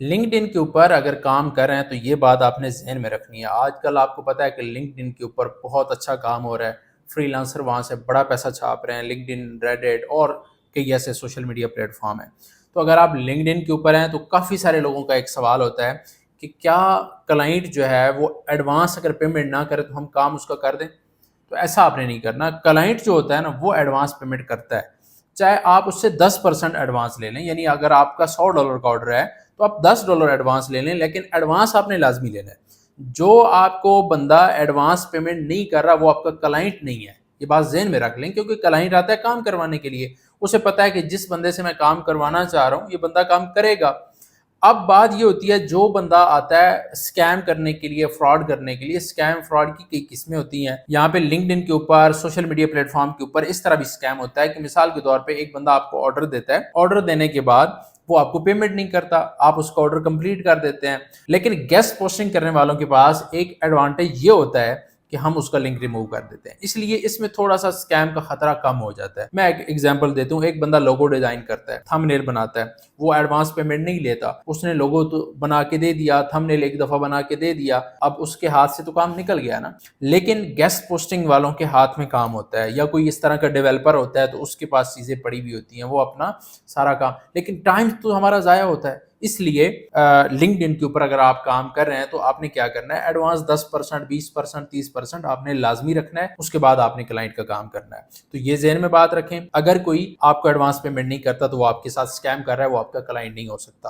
LinkedIn کے اوپر اگر کام کر رہے ہیں تو یہ بات آپ نے ذہن میں رکھنی ہے. آج کل آپ کو پتہ ہے کہ LinkedIn کے اوپر بہت اچھا کام ہو رہا ہے. فری لانسر وہاں سے بڑا پیسہ چھاپ رہے ہیں. LinkedIn، Reddit اور کئی ایسے سوشل میڈیا پلیٹ فارم ہیں. تو اگر آپ LinkedIn کے اوپر ہیں تو کافی سارے لوگوں کا ایک سوال ہوتا ہے کہ کیا کلائنٹ جو ہے وہ ایڈوانس اگر پیمنٹ نہ کرے تو ہم کام اس کا کر دیں؟ تو ایسا آپ نے نہیں کرنا. کلائنٹ جو ہوتا ہے نا وہ ایڈوانس پیمنٹ کرتا ہے. چاہے آپ اس سے 10% ایڈوانس لے لیں، یعنی اگر آپ کا $100 کا آرڈر ہے تو آپ $10 ایڈوانس لے لیں، لیکن ایڈوانس آپ نے لازمی لینا ہے. جو آپ کو بندہ ایڈوانس پیمنٹ نہیں کر رہا وہ آپ کا کلائنٹ نہیں ہے. یہ بات ذہن میں رکھ لیں، کیونکہ کلائنٹ آتا ہے کام کروانے کے لیے. اسے پتا ہے کہ جس بندے سے میں کام کروانا چاہ رہا ہوں یہ بندہ کام کرے گا. اب بات یہ ہوتی ہے جو بندہ آتا ہے سکیم کرنے کے لیے، فراڈ کرنے کے لیے. سکیم فراڈ کی کئی قسمیں ہوتی ہیں. یہاں پہ LinkedIn کے اوپر، سوشل میڈیا پلیٹ فارم کے اوپر اس طرح بھی سکیم ہوتا ہے کہ مثال کے طور پہ ایک بندہ آپ کو آرڈر دیتا ہے، آرڈر دینے کے بعد وہ آپ کو پیمنٹ نہیں کرتا، آپ اس کا آرڈر کمپلیٹ کر دیتے ہیں. لیکن گیسٹ پوسٹنگ کرنے والوں کے پاس ایک ایڈوانٹیج یہ ہوتا ہے کہ ہم اس کا لنک ریموو کر دیتے ہیں. اس لیے اس میں تھوڑا سا سکیم کا خطرہ کم ہو جاتا ہے. میں ایک ایگزامپل دیتا ہوں. ایک بندہ لوگو ڈیزائن کرتا ہے، تھم نیل بناتا ہے، وہ ایڈوانس پیمنٹ نہیں لیتا. اس نے لوگو تو بنا کے دے دیا، تھم نیل ایک دفعہ بنا کے دے دیا، اب اس کے ہاتھ سے تو کام نکل گیا نا. لیکن گیسٹ پوسٹنگ والوں کے ہاتھ میں کام ہوتا ہے، یا کوئی اس طرح کا ڈیولپر ہوتا ہے تو اس کے پاس چیزیں پڑی ہوئی ہوتی ہیں، وہ اپنا سارا کام، لیکن ٹائم تو ہمارا ضائع ہوتا ہے. اس لیے LinkedIn کے اوپر اگر آپ کام کر رہے ہیں تو آپ نے کیا کرنا ہے، ایڈوانس 10%، 20%، 30% آپ نے لازمی رکھنا ہے. اس کے بعد آپ نے کلائنٹ کا کام کرنا ہے. تو یہ ذہن میں بات رکھیں، اگر کوئی آپ کو ایڈوانس پیمنٹ نہیں کرتا تو وہ آپ کے ساتھ سکیم کر رہا ہے، وہ آپ کا کلائنٹ نہیں ہو سکتا.